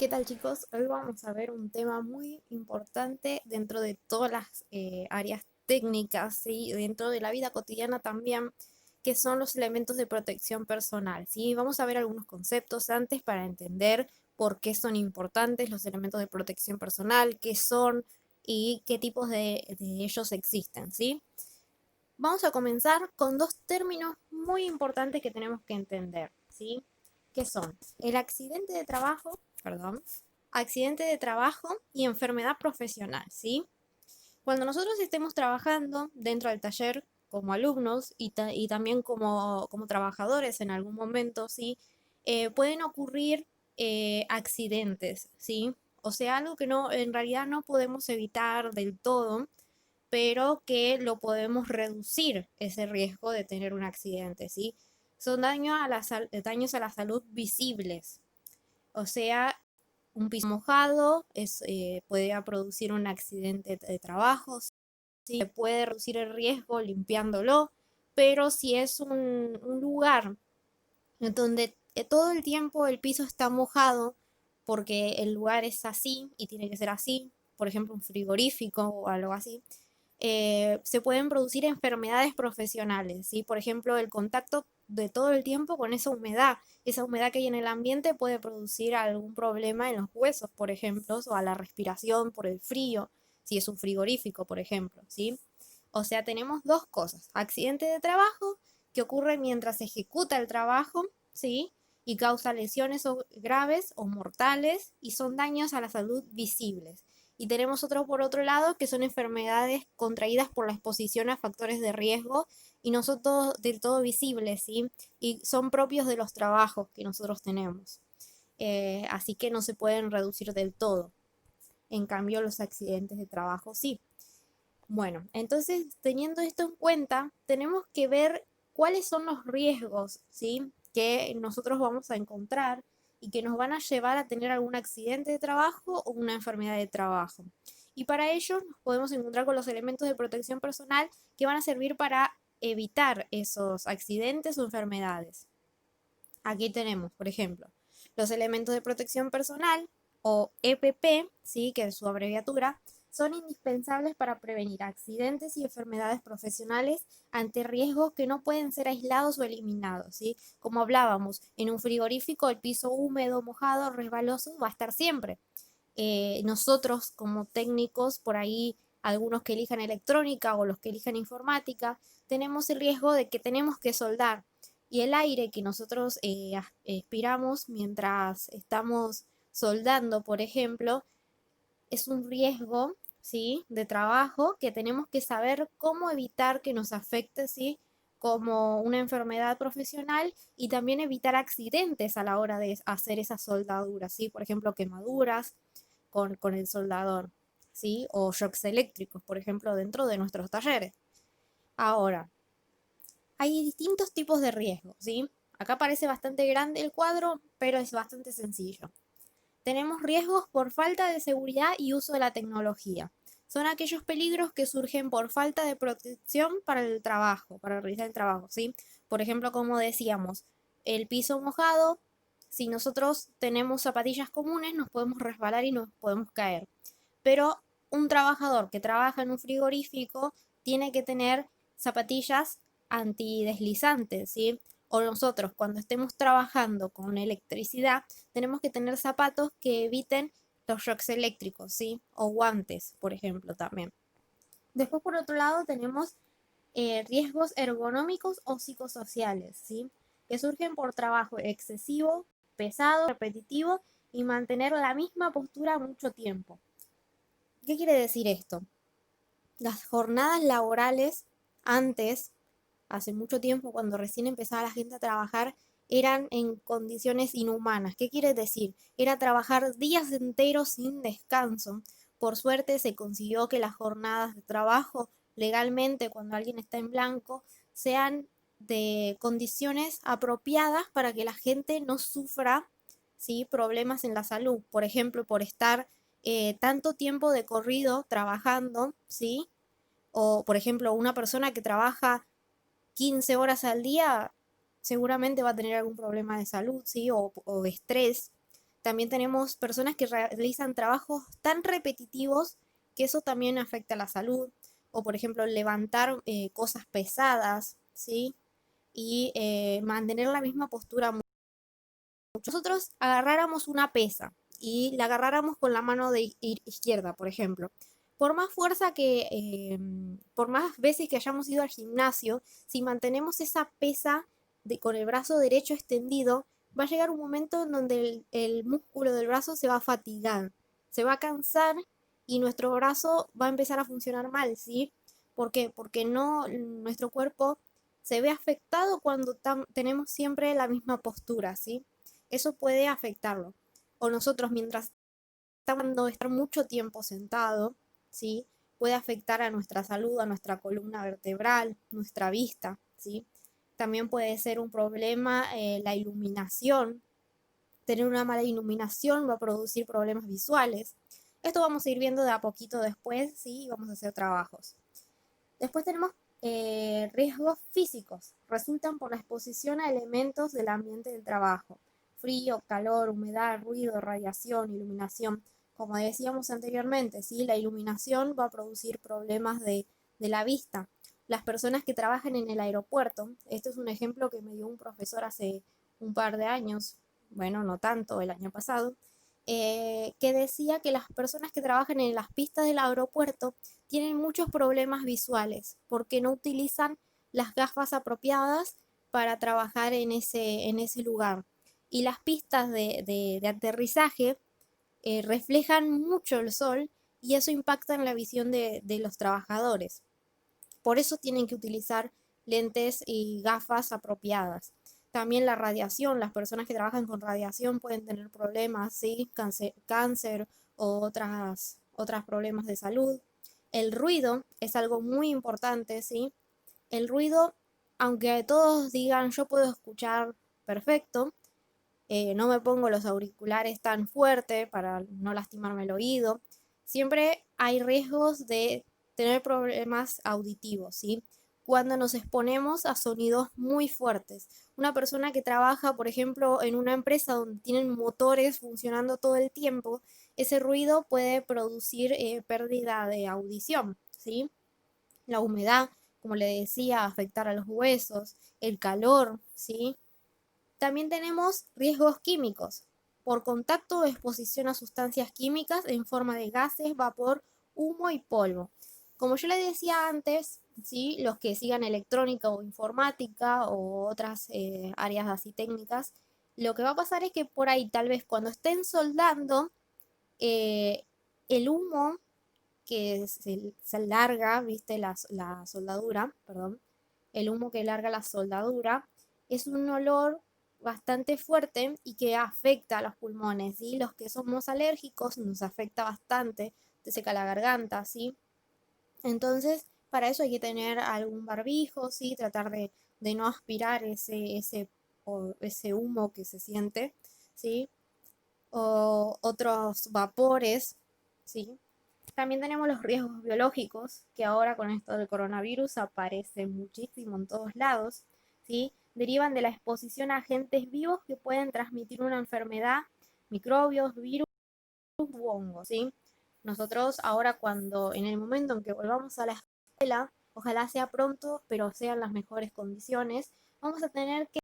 ¿Qué tal, chicos? Hoy vamos a ver un tema muy importante dentro de todas las áreas técnicas, ¿sí? Dentro de la vida cotidiana también, que son los elementos de protección personal, ¿sí? Vamos a ver algunos conceptos antes para entender por qué son importantes los elementos de protección personal, qué son y qué tipos de ellos existen, ¿sí? Vamos a comenzar con dos términos muy importantes que tenemos que entender, ¿sí? ¿Qué son? El accidente de trabajo, perdón, accidente de trabajo y enfermedad profesional, ¿sí? Cuando nosotros estemos trabajando dentro del taller como alumnos y también como trabajadores en algún momento, ¿sí? Pueden ocurrir accidentes, ¿sí? O sea, algo que no, en realidad no podemos evitar del todo, pero que lo podemos reducir ese riesgo de tener un accidente, ¿sí? Son daños a la salud visibles, o sea, un piso mojado puede producir un accidente de trabajo, ¿sí? Se puede reducir el riesgo limpiándolo, pero si es un lugar donde todo el tiempo el piso está mojado, porque el lugar es así y tiene que ser así, por ejemplo un frigorífico o algo así, se pueden producir enfermedades profesionales, ¿sí? Por ejemplo, el contacto de todo el tiempo con esa humedad que hay en el ambiente puede producir algún problema en los huesos, por ejemplo, o a la respiración por el frío, si es un frigorífico, por ejemplo, ¿sí? O sea, tenemos dos cosas, accidente de trabajo que ocurre mientras se ejecuta el trabajo, ¿sí? Y causa lesiones graves o mortales y son daños a la salud visibles. Y tenemos otro por otro lado que son enfermedades contraídas por la exposición a factores de riesgo y no son del todo visibles, ¿sí? Y son propios de los trabajos que nosotros tenemos. Así que no se pueden reducir del todo. En cambio, los accidentes de trabajo sí. Bueno, entonces teniendo esto en cuenta, tenemos que ver cuáles son los riesgos, ¿sí? Que nosotros vamos a encontrar y que nos van a llevar a tener algún accidente de trabajo o una enfermedad de trabajo. Y para ello nos podemos encontrar con los elementos de protección personal que van a servir para evitar esos accidentes o enfermedades. Aquí tenemos, por ejemplo, los elementos de protección personal o EPP, ¿sí? Que es su abreviatura, son indispensables para prevenir accidentes y enfermedades profesionales ante riesgos que no pueden ser aislados o eliminados, ¿sí? Como hablábamos, en un frigorífico el piso húmedo, mojado, resbaloso va a estar siempre. Nosotros como técnicos, por ahí algunos que elijan electrónica o los que elijan informática, tenemos el riesgo de que tenemos que soldar y el aire que nosotros expiramos mientras estamos soldando, por ejemplo, es un riesgo, ¿sí? De trabajo que tenemos que saber cómo evitar que nos afecte, ¿sí? Como una enfermedad profesional y también evitar accidentes a la hora de hacer esas soldaduras, ¿sí? Por ejemplo, quemaduras con el soldador, ¿sí? O shocks eléctricos, por ejemplo, dentro de nuestros talleres. Ahora, hay distintos tipos de riesgos, ¿sí? Acá parece bastante grande el cuadro, pero es bastante sencillo. Tenemos riesgos por falta de seguridad y uso de la tecnología. Son aquellos peligros que surgen por falta de protección para el trabajo, para realizar el trabajo, ¿sí? Por ejemplo, como decíamos, el piso mojado, si nosotros tenemos zapatillas comunes, nos podemos resbalar y nos podemos caer. Pero un trabajador que trabaja en un frigorífico tiene que tener zapatillas antideslizantes, ¿sí? O nosotros cuando estemos trabajando con electricidad, tenemos que tener zapatos que eviten los shocks eléctricos, ¿sí? O guantes, por ejemplo, también. Después, por otro lado, tenemos riesgos ergonómicos o psicosociales, ¿sí? Que surgen por trabajo excesivo, pesado, repetitivo y mantener la misma postura mucho tiempo. ¿Qué quiere decir esto? Las jornadas laborales antes, hace mucho tiempo, cuando recién empezaba la gente a trabajar, eran en condiciones inhumanas. ¿Qué quiere decir? Era trabajar días enteros sin descanso. Por suerte se consiguió que las jornadas de trabajo legalmente, cuando alguien está en blanco, sean de condiciones apropiadas para que la gente no sufra, ¿sí? Problemas en la salud. Por ejemplo, por estar tanto tiempo de corrido trabajando, ¿sí? O, por ejemplo, una persona que trabaja 15 horas al día seguramente va a tener algún problema de salud, ¿sí? O de estrés. También tenemos personas que realizan trabajos tan repetitivos que eso también afecta a la salud. O por ejemplo, levantar cosas pesadas, ¿sí? Y mantener la misma postura. Nosotros agarráramos una pesa y la agarráramos con la mano de izquierda, por ejemplo. Por más fuerza que, por más veces que hayamos ido al gimnasio, si mantenemos esa pesa con el brazo derecho extendido, va a llegar un momento en donde el músculo del brazo se va a fatigar, se va a cansar y nuestro brazo va a empezar a funcionar mal, ¿sí? ¿Por qué? Porque no, nuestro cuerpo se ve afectado cuando tenemos siempre la misma postura, ¿sí? Eso puede afectarlo. O nosotros mientras estamos estar mucho tiempo sentado, ¿sí? Puede afectar a nuestra salud, a nuestra columna vertebral, nuestra vista, ¿sí? También puede ser un problema la iluminación. Tener una mala iluminación va a producir problemas visuales. Esto vamos a ir viendo de a poquito después, ¿sí? Vamos a hacer trabajos. Después tenemos riesgos físicos. Resultan por la exposición a elementos del ambiente del trabajo. Frío, calor, humedad, ruido, radiación, iluminación. Como decíamos anteriormente, ¿sí? La iluminación va a producir problemas de la vista. Las personas que trabajan en el aeropuerto, este es un ejemplo que me dio un profesor hace un par de años, bueno, no tanto, el año pasado, que decía que las personas que trabajan en las pistas del aeropuerto tienen muchos problemas visuales porque no utilizan las gafas apropiadas para trabajar en ese lugar. Y las pistas de aterrizaje reflejan mucho el sol y eso impacta en la visión de los trabajadores. Por eso tienen que utilizar lentes y gafas apropiadas. También la radiación, las personas que trabajan con radiación pueden tener problemas, ¿sí? Cáncer o otros problemas de salud. El ruido es algo muy importante, ¿sí? El ruido, aunque todos digan yo puedo escuchar perfecto, no me pongo los auriculares tan fuerte para no lastimarme el oído, siempre hay riesgos de tener problemas auditivos, ¿sí? Cuando nos exponemos a sonidos muy fuertes. Una persona que trabaja, por ejemplo, en una empresa donde tienen motores funcionando todo el tiempo, ese ruido puede producir pérdida de audición, ¿sí? La humedad, como le decía, afectar a los huesos, el calor, ¿sí? También tenemos riesgos químicos por contacto o exposición a sustancias químicas en forma de gases, vapor, humo y polvo. Como yo les decía antes, ¿sí? Los que sigan electrónica o informática o otras áreas así técnicas, lo que va a pasar es que por ahí tal vez cuando estén soldando, eh, el humo que se larga, viste, la soldadura, perdón, el humo que larga la soldadura, es un olor bastante fuerte y que afecta a los pulmones, ¿sí? Los que somos alérgicos nos afecta bastante, te seca la garganta, ¿sí? Entonces, para eso hay que tener algún barbijo, ¿sí? Tratar de no aspirar ese humo que se siente, ¿sí? O otros vapores, ¿sí? También tenemos los riesgos biológicos, que ahora con esto del coronavirus aparecen muchísimo en todos lados, ¿sí? Derivan de la exposición a agentes vivos que pueden transmitir una enfermedad, microbios, virus u hongos, ¿sí? Nosotros ahora en el momento en que volvamos a la escuela, ojalá sea pronto, pero sean las mejores condiciones, vamos a tener que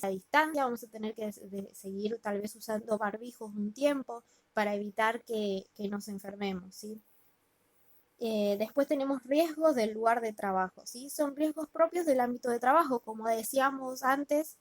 a distancia, vamos a tener que seguir tal vez usando barbijos un tiempo para evitar que nos enfermemos, ¿sí? Después tenemos riesgos del lugar de trabajo, ¿sí? Son riesgos propios del ámbito de trabajo, como decíamos antes,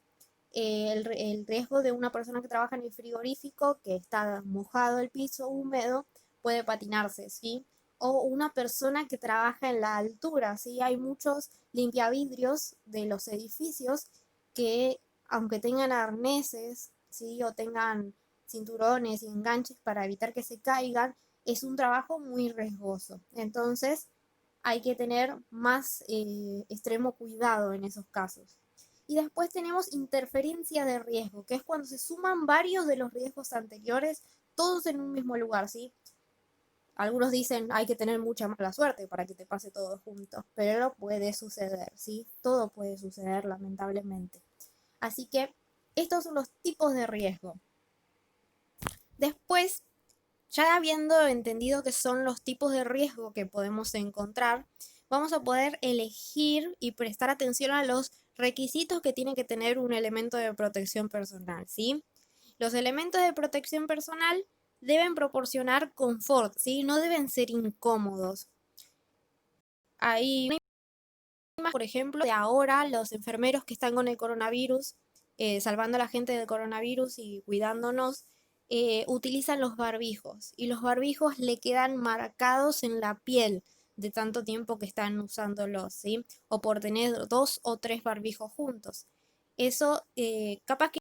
el riesgo de una persona que trabaja en el frigorífico, que está mojado el piso, húmedo, puede patinarse, ¿sí? O una persona que trabaja en la altura, ¿sí? Hay muchos limpiavidrios de los edificios que, aunque tengan arneses, ¿sí? O tengan cinturones y enganches para evitar que se caigan, es un trabajo muy riesgoso. Entonces, hay que tener más extremo cuidado en esos casos. Y después tenemos interferencia de riesgo, que es cuando se suman varios de los riesgos anteriores, todos en un mismo lugar, ¿sí? Algunos dicen hay que tener mucha mala suerte para que te pase todo junto, pero puede suceder, ¿sí? Todo puede suceder lamentablemente. Así que Estos son los tipos de riesgo. Después, ya habiendo entendido qué son los tipos de riesgo que podemos encontrar, vamos a poder elegir y prestar atención a los requisitos que tiene que tener un elemento de protección personal, ¿sí? Los elementos de protección personal deben proporcionar confort, ¿sí? No deben ser incómodos. Hay una imagen, por ejemplo, de ahora los enfermeros que están con el coronavirus, salvando a la gente del coronavirus y cuidándonos, utilizan los barbijos y los barbijos le quedan marcados en la piel de tanto tiempo que están usándolos, ¿sí? O por tener 2 o 3 barbijos juntos. Eso capaz que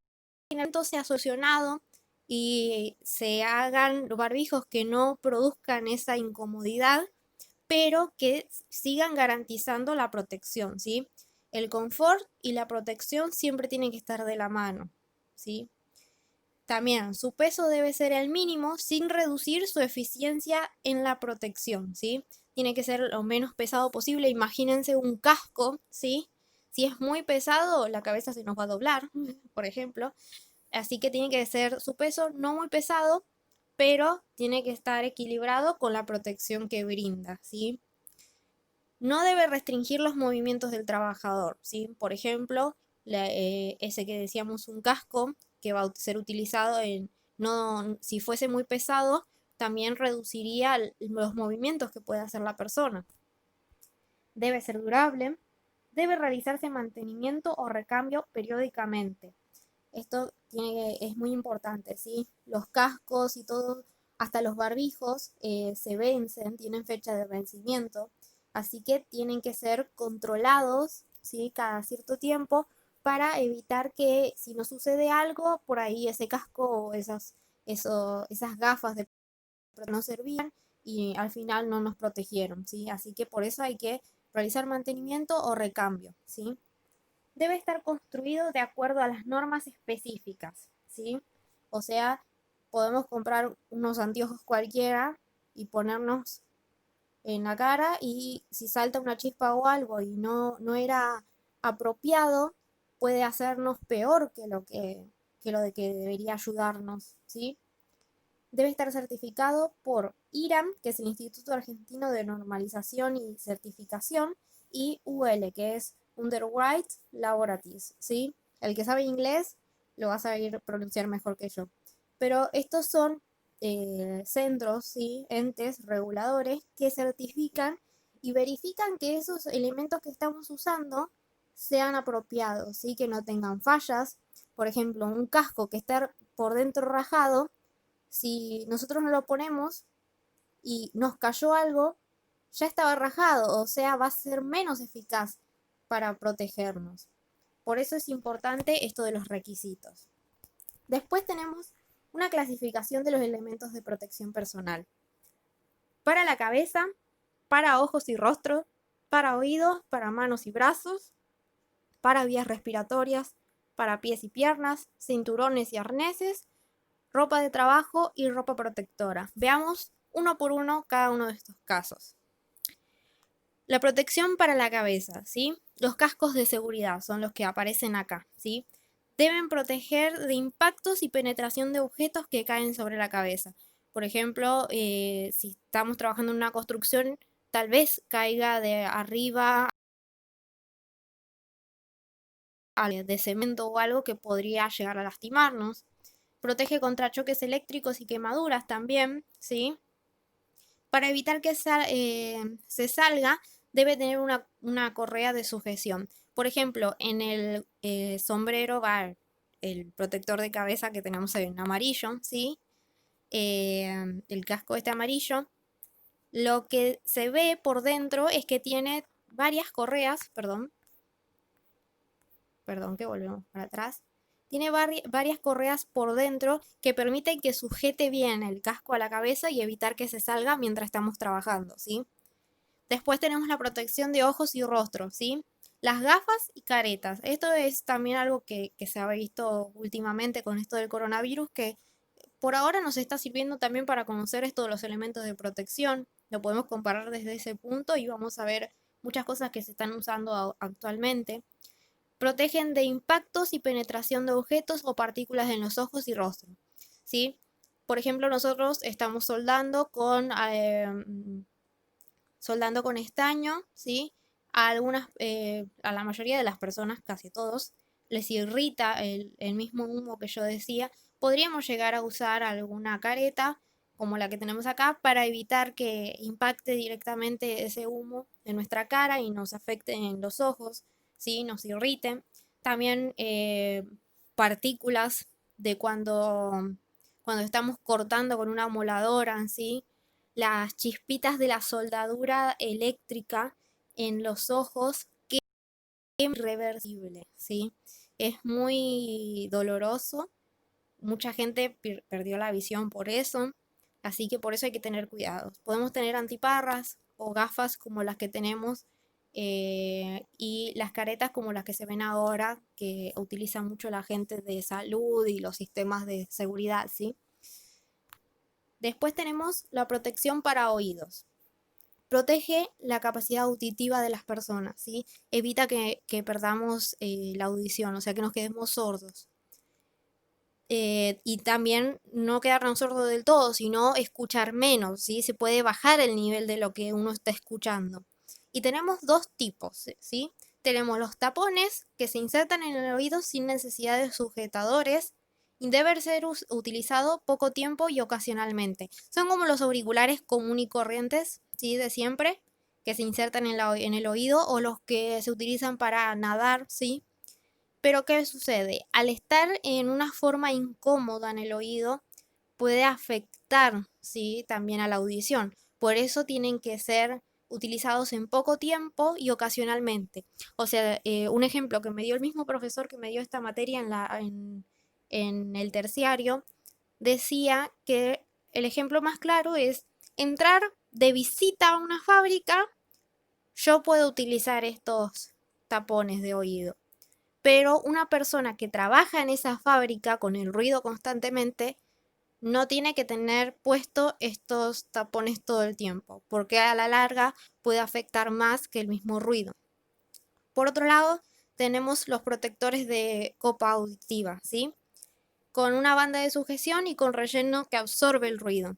en el momento se ha solucionado y se hagan barbijos que no produzcan esa incomodidad, pero que sigan garantizando la protección, ¿sí? El confort y la protección siempre tienen que estar de la mano, ¿sí? También su peso debe ser el mínimo sin reducir su eficiencia en la protección, ¿sí? Tiene que ser lo menos pesado posible. Imagínense un casco, ¿sí? Si es muy pesado, la cabeza se nos va a doblar, por ejemplo. Así que tiene que ser su peso no muy pesado, pero tiene que estar equilibrado con la protección que brinda, ¿sí? No debe restringir los movimientos del trabajador, ¿sí? Por ejemplo, ese que decíamos, un casco que va a ser utilizado no, si fuese muy pesado, también reduciría los movimientos que puede hacer la persona. Debe ser durable, debe realizarse mantenimiento o recambio periódicamente. Esto es muy importante, ¿sí? Los cascos y todo, hasta los barbijos, se vencen, tienen fecha de vencimiento, así que tienen que ser controlados, ¿sí? Cada cierto tiempo para evitar que si no sucede algo, por ahí ese casco o esas gafas de no servían y al final no nos protegieron, ¿sí? Así que por eso hay que realizar mantenimiento o recambio, ¿sí? Debe estar construido de acuerdo a las normas específicas, ¿sí? O sea, podemos comprar unos anteojos cualquiera y ponernos en la cara y si salta una chispa o algo y no era apropiado, puede hacernos peor que lo de que debería ayudarnos, ¿sí? Debe estar certificado por IRAM, que es el Instituto Argentino de Normalización y Certificación, y UL, que es Underwrite Laboratories, ¿sí? El que sabe inglés lo va a saber pronunciar mejor que yo. Pero estos son centros, ¿sí? Entes reguladores que certifican y verifican que esos elementos que estamos usando sean apropiados, ¿sí? Que no tengan fallas. Por ejemplo, un casco que esté por dentro rajado, si nosotros no lo ponemos y nos cayó algo, ya estaba rajado, o sea, va a ser menos eficaz para protegernos. Por eso es importante esto de los requisitos. Después tenemos una clasificación de los elementos de protección personal. Para la cabeza, para ojos y rostro, para oídos, para manos y brazos, para vías respiratorias, para pies y piernas, cinturones y arneses, ropa de trabajo y ropa protectora. Veamos uno por uno cada uno de estos casos. La protección para la cabeza, ¿sí? Los cascos de seguridad son los que aparecen acá, ¿sí? Deben proteger de impactos y penetración de objetos que caen sobre la cabeza. Por ejemplo, si estamos trabajando en una construcción, tal vez caiga de arriba de cemento o algo que podría llegar a lastimarnos. Protege contra choques eléctricos y quemaduras también, ¿sí? Para evitar que se salga, debe tener una correa de sujeción. Por ejemplo, en el sombrero va el protector de cabeza que tenemos en amarillo, ¿sí? El casco este amarillo. Lo que se ve por dentro es que tiene varias correas, perdón que volvemos para atrás. Tiene varias correas por dentro que permiten que sujete bien el casco a la cabeza y evitar que se salga mientras estamos trabajando, ¿sí? Después tenemos la protección de ojos y rostro, ¿sí? Las gafas y caretas. Esto es también algo que se ha visto últimamente con esto del coronavirus, que por ahora nos está sirviendo también para conocer esto de los elementos de protección. Lo podemos comparar desde ese punto y vamos a ver muchas cosas que se están usando actualmente. protegen de impactos y penetración de objetos o partículas en los ojos y rostro, ¿sí? Por ejemplo, nosotros estamos soldando con estaño, ¿sí? A la mayoría de las personas, casi todos, les irrita el mismo humo que yo decía. Podríamos llegar a usar alguna careta como la que tenemos acá para evitar que impacte directamente ese humo en nuestra cara y nos afecte en los ojos, ¿sí? Nos irriten. También partículas de cuando estamos cortando con una moladora, ¿sí? Las chispitas de la soldadura eléctrica en los ojos, que es irreversible, ¿sí? Es muy doloroso, mucha gente perdió la visión por eso, así que por eso hay que tener cuidado. Podemos tener antiparras o gafas como las que tenemos y las caretas como las que se ven ahora, que utiliza mucho la gente de salud y los sistemas de seguridad, ¿sí? Después tenemos la protección para oídos. Protege la capacidad auditiva de las personas, ¿sí? Evita que perdamos la audición, o sea, que nos quedemos sordos. Y también no quedarnos sordos del todo, sino escuchar menos, ¿sí? Se puede bajar el nivel de lo que uno está escuchando. Y tenemos dos tipos, ¿sí? Tenemos los tapones que se insertan en el oído sin necesidad de sujetadores y deben ser utilizados poco tiempo y ocasionalmente. Son como los auriculares común y corrientes, ¿sí? De siempre, que se insertan en el oído o los que se utilizan para nadar, ¿sí? Pero ¿qué sucede? Al estar en una forma incómoda en el oído, puede afectar, ¿sí? También a la audición. Por eso tienen que ser utilizados en poco tiempo y ocasionalmente. O sea, un ejemplo que me dio el mismo profesor que me dio esta materia en el terciario, decía que el ejemplo más claro es entrar de visita a una fábrica, yo puedo utilizar estos tapones de oído, pero una persona que trabaja en esa fábrica con el ruido constantemente no tiene que tener puesto estos tapones todo el tiempo, porque a la larga puede afectar más que el mismo ruido. Por otro lado, tenemos los protectores de copa auditiva, ¿sí? Con una banda de sujeción y con relleno que absorbe el ruido.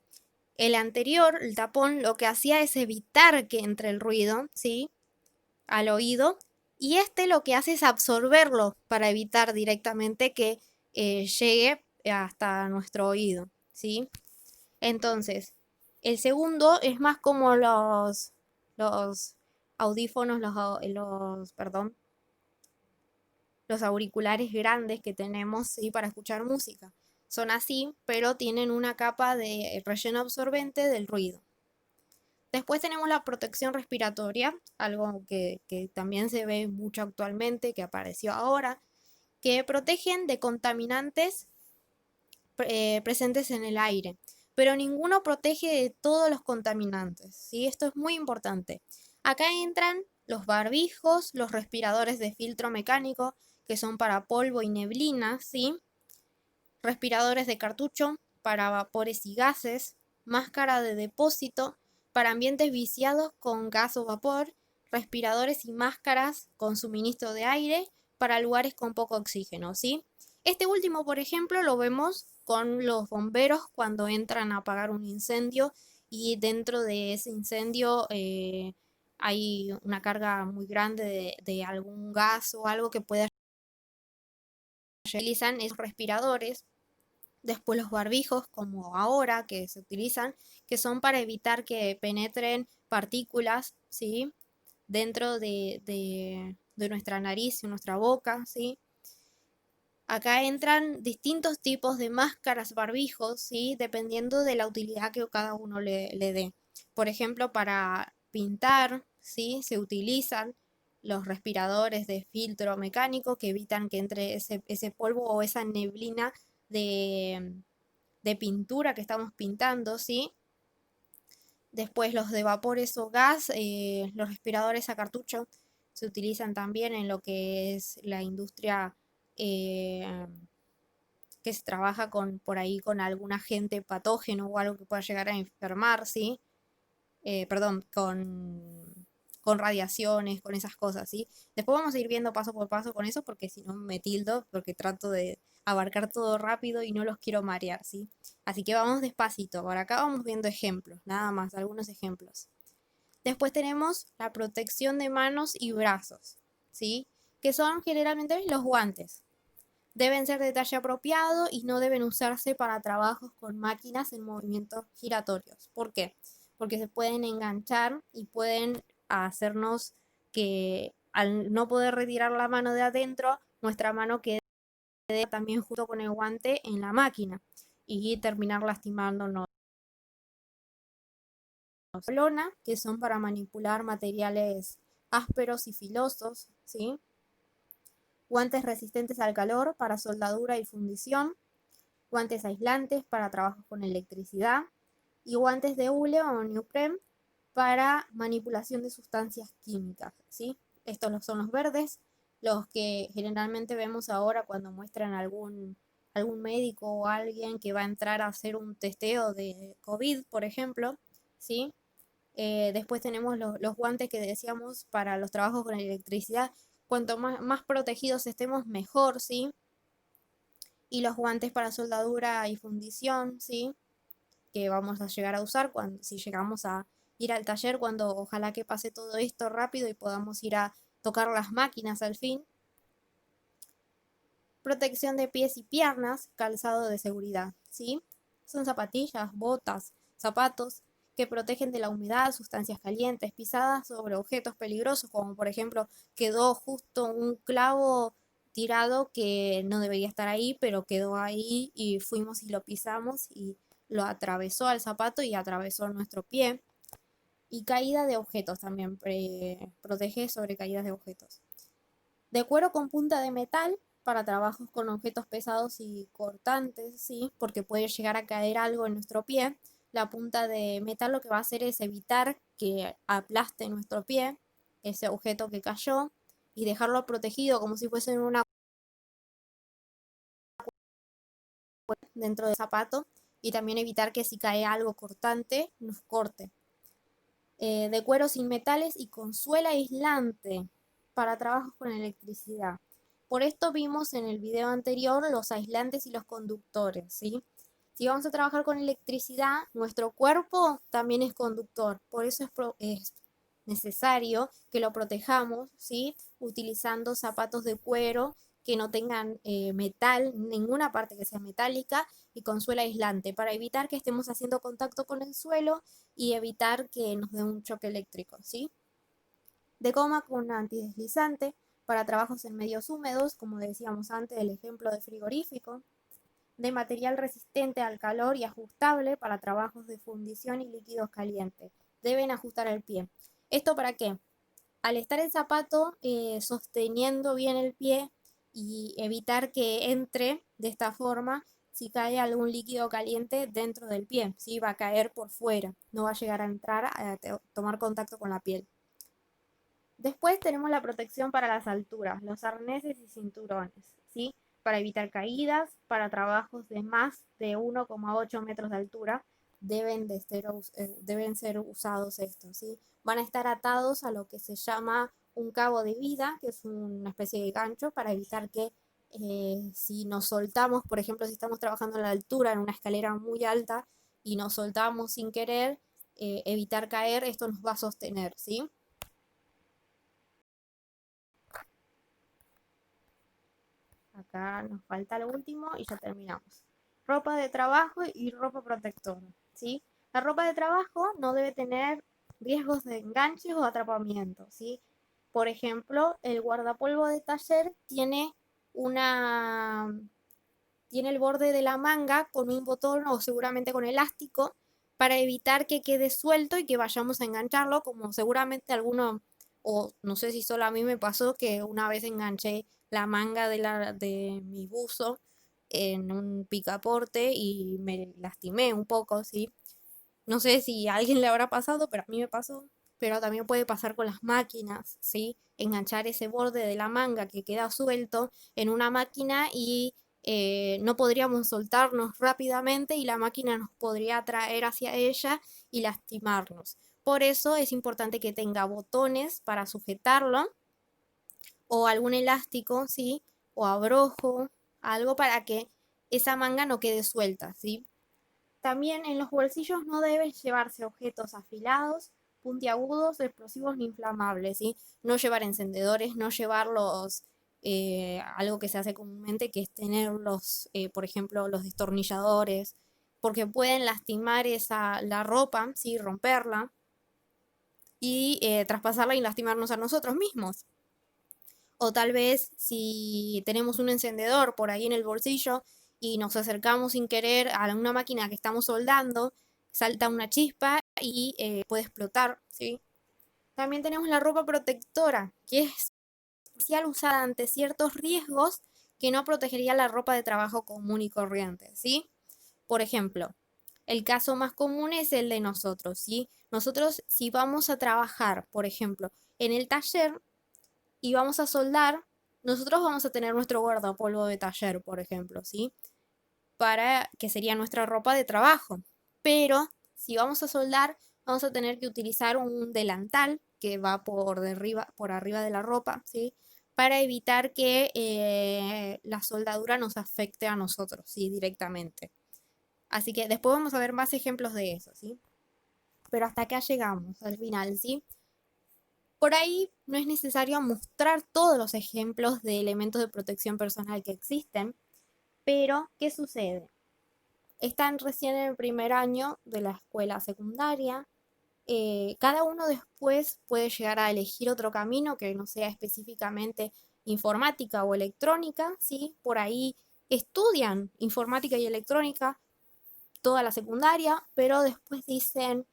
El anterior, el tapón, lo que hacía es evitar que entre el ruido, ¿sí? Al oído, y este lo que hace es absorberlo para evitar directamente que llegue hasta nuestro oído, ¿sí? Entonces, el segundo es más como los audífonos, perdón, los auriculares grandes que tenemos, ¿sí? Para escuchar música. Son así, pero tienen una capa de relleno absorbente del ruido. Después tenemos la protección respiratoria, algo que también se ve mucho actualmente, que apareció ahora, que protegen de contaminantes presentes en el aire, pero ninguno protege de todos los contaminantes, ¿sí? Esto es muy importante. Acá entran los barbijos, los respiradores de filtro mecánico, que son para polvo y neblina, ¿sí? Respiradores de cartucho para vapores y gases, máscara de depósito para ambientes viciados con gas o vapor, respiradores y máscaras con suministro de aire para lugares con poco oxígeno, ¿sí? Este último, por ejemplo, lo vemos con los bomberos cuando entran a apagar un incendio y dentro de ese incendio hay una carga muy grande de algún gas o algo que pueda utilizan esos respiradores. Después los barbijos, como ahora que se utilizan, que son para evitar que penetren partículas, ¿sí? Dentro de nuestra nariz y nuestra boca, ¿sí? Acá entran distintos tipos de máscaras barbijos, ¿sí? Dependiendo de la utilidad que cada uno le dé. Por ejemplo, para pintar, ¿sí? Se utilizan los respiradores de filtro mecánico que evitan que entre ese polvo o esa neblina de, de pintura que estamos pintando, ¿sí? Después los de vapores o gas, los respiradores a cartucho se utilizan también en lo que es la industria eh, que se trabaja por ahí con algún agente patógeno o algo que pueda llegar a enfermar, ¿sí? Perdón, con radiaciones, con esas cosas, ¿sí? Después vamos a ir viendo paso por paso con eso porque si no me tildo, porque trato de abarcar todo rápido y no los quiero marear, ¿sí? Así que vamos despacito. Por acá vamos viendo ejemplos, nada más, algunos ejemplos. Después tenemos la protección de manos y brazos, ¿sí? Que son generalmente los guantes. Deben ser de talle apropiado y no deben usarse para trabajos con máquinas en movimientos giratorios. ¿Por qué? Porque se pueden enganchar y pueden hacernos que al no poder retirar la mano de adentro, nuestra mano quede también junto con el guante en la máquina y terminar lastimándonos. Lona, que son para manipular materiales ásperos y filosos, ¿sí? Guantes resistentes al calor para soldadura y fundición, guantes aislantes para trabajos con electricidad y guantes de hule o neoprene para manipulación de sustancias químicas, ¿sí? Estos son los verdes, los que generalmente vemos ahora cuando muestran algún médico o alguien que va a entrar a hacer un testeo de COVID, por ejemplo, ¿sí? Después tenemos los guantes que decíamos para los trabajos con electricidad. Cuanto más protegidos estemos, mejor, ¿sí? Y los guantes para soldadura y fundición, ¿sí? Que vamos a llegar a usar si llegamos a ir al taller, cuando ojalá que pase todo esto rápido y podamos ir a tocar las máquinas al fin. Protección de pies y piernas, calzado de seguridad, ¿sí? Son zapatillas, botas, zapatos que protegen de la humedad, sustancias calientes, pisadas sobre objetos peligrosos, como por ejemplo quedó justo un clavo tirado que no debería estar ahí, pero quedó ahí y fuimos y lo pisamos y lo atravesó al zapato y atravesó nuestro pie. Y caída de objetos también, protege sobre caídas de objetos. De cuero con punta de metal para trabajos con objetos pesados y cortantes, ¿sí? Porque puede llegar a caer algo en nuestro pie. La punta de metal lo que va a hacer es evitar que aplaste nuestro pie, ese objeto que cayó, y dejarlo protegido como si fuese una dentro del zapato, y también evitar que si cae algo cortante nos corte. De cuero sin metales y con suela aislante para trabajos con electricidad. Por esto vimos en el video anterior los aislantes y los conductores, ¿sí? Si vamos a trabajar con electricidad, nuestro cuerpo también es conductor, por eso es necesario que lo protejamos, ¿sí? Utilizando zapatos de cuero que no tengan metal, ninguna parte que sea metálica, y con suela aislante, para evitar que estemos haciendo contacto con el suelo y evitar que nos dé un choque eléctrico, ¿sí? De goma con antideslizante para trabajos en medios húmedos, como decíamos antes, el ejemplo de frigorífico. De material resistente al calor y ajustable para trabajos de fundición y líquidos calientes. Deben ajustar el pie. ¿Esto para qué? Al estar el zapato sosteniendo bien el pie y evitar que entre de esta forma, si cae algún líquido caliente dentro del pie, ¿sí? Va a caer por fuera, no va a llegar a entrar a tomar contacto con la piel. Después tenemos la protección para las alturas, los arneses y cinturones, ¿sí? Para evitar caídas, para trabajos de más de 1,8 metros de altura, deben ser usados estos, ¿sí? Van a estar atados a lo que se llama un cabo de vida, que es una especie de gancho para evitar que si nos soltamos, por ejemplo, si estamos trabajando a la altura en una escalera muy alta y nos soltamos sin querer, evitar caer, esto nos va a sostener, ¿sí? Acá nos falta lo último y ya terminamos. Ropa de trabajo y ropa protectora, ¿sí? La ropa de trabajo no debe tener riesgos de enganches o atrapamiento, ¿sí? Por ejemplo, el guardapolvo de taller una, tiene el borde de la manga con un botón o seguramente con elástico para evitar que quede suelto y que vayamos a engancharlo, como seguramente alguno, o no sé si solo a mí me pasó que una vez enganché la manga de mi buzo en un picaporte y me lastimé un poco, ¿sí? No sé si a alguien le habrá pasado, pero a mí me pasó. Pero también puede pasar con las máquinas, ¿sí? Enganchar ese borde de la manga que queda suelto en una máquina y no podríamos soltarnos rápidamente y la máquina nos podría atraer hacia ella y lastimarnos. Por eso es importante que tenga botones para sujetarlo o algún elástico, ¿sí? O abrojo, algo para que esa manga no quede suelta, ¿sí? También en los bolsillos no deben llevarse objetos afilados, puntiagudos, explosivos ni inflamables, ¿sí? No llevar encendedores, no llevarlos, algo que se hace comúnmente, que es tenerlos, por ejemplo, los destornilladores, porque pueden lastimar la ropa, ¿sí? Romperla y traspasarla y lastimarnos a nosotros mismos. O tal vez si tenemos un encendedor por ahí en el bolsillo y nos acercamos sin querer a una máquina que estamos soldando, salta una chispa y puede explotar, ¿sí? También tenemos la ropa protectora, que es especial usada ante ciertos riesgos que no protegería la ropa de trabajo común y corriente, ¿sí? Por ejemplo, el caso más común es el de nosotros, ¿sí? Nosotros si vamos a trabajar, por ejemplo, en el taller, y vamos a soldar, nosotros vamos a tener nuestro guardapolvo de taller, por ejemplo, ¿sí? Para que sería nuestra ropa de trabajo. Pero si vamos a soldar, vamos a tener que utilizar un delantal que va por arriba de la ropa, ¿sí? Para evitar que la soldadura nos afecte a nosotros, ¿sí? Directamente. Así que después vamos a ver más ejemplos de eso, ¿sí? Pero hasta acá llegamos al final, ¿sí? Por ahí no es necesario mostrar todos los ejemplos de elementos de protección personal que existen, pero ¿qué sucede? Están recién en el primer año de la escuela secundaria. Cada uno después puede llegar a elegir otro camino que no sea específicamente informática o electrónica, ¿sí? Por ahí estudian informática y electrónica toda la secundaria, pero después dicen,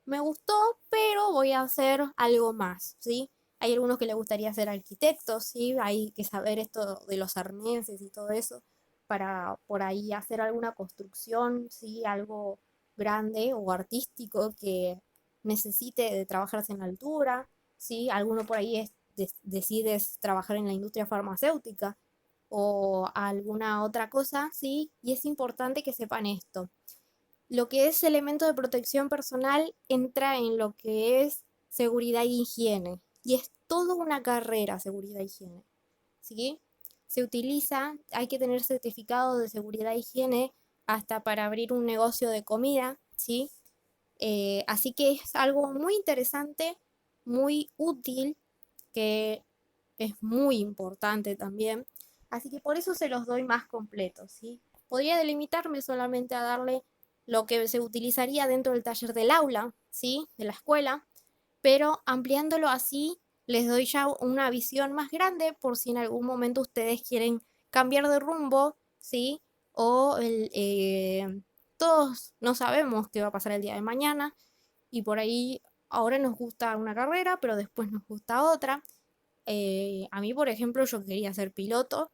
me gustó, pero voy a hacer algo más, ¿sí? Hay algunos que les gustaría ser arquitectos, ¿sí? Hay que saber esto de los arneses y todo eso para por ahí hacer alguna construcción, ¿sí? Algo grande o artístico que necesite de trabajarse en altura, ¿sí? Alguno por ahí decides trabajar en la industria farmacéutica o alguna otra cosa, ¿sí? Y es importante que sepan esto. Lo que es elemento de protección personal entra en lo que es seguridad y higiene. Y es toda una carrera seguridad y higiene. ¿Sí? Se utiliza, hay que tener certificado de seguridad y higiene hasta para abrir un negocio de comida, ¿sí? Así que es algo muy interesante, muy útil, que es muy importante también. Así que por eso se los doy más completos, ¿sí? Podría delimitarme solamente a darle lo que se utilizaría dentro del taller del aula, ¿sí? De la escuela, pero ampliándolo así les doy ya una visión más grande por si en algún momento ustedes quieren cambiar de rumbo, ¿sí? O todos no sabemos qué va a pasar el día de mañana y por ahí ahora nos gusta una carrera, pero después nos gusta otra. A mí, por ejemplo, yo quería ser piloto,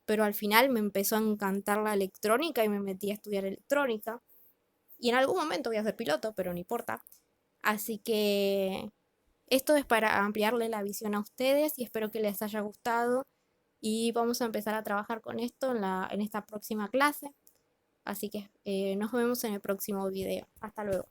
pero al final me empezó a encantar la electrónica y me metí a estudiar electrónica. Y en algún momento voy a ser piloto, pero no importa. Así que esto es para ampliarle la visión a ustedes y espero que les haya gustado. Y vamos a empezar a trabajar con esto en esta próxima clase. Así que nos vemos en el próximo video. Hasta luego.